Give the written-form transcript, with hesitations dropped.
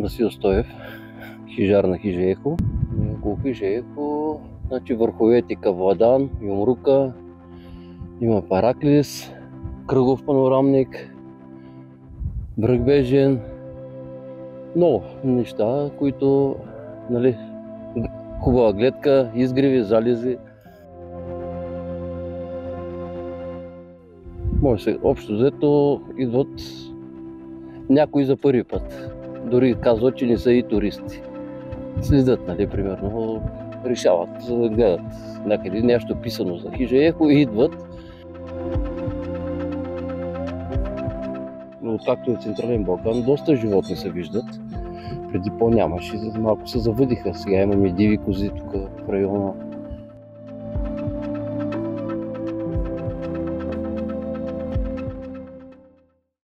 Васил Стоев, хижар на хижа Ехо. Около хижа Ехо, значи върховете Кавладан, Юмрука, има Параклис, кръгов панорамник, Бръгбежен, много неща, които, нали, хубава гледка, изгреви, залези. Може се, общо взето идват някои за първи път. Дори казват, че не са и туристи. Следят, нали, примерно, решават да гледат някъде нещо писано за хижа Ехо и идват. Но както и в Централен Балкан, доста животни се виждат. Преди по-нямаше, малко се завъдиха. Сега имаме диви кози тук в района.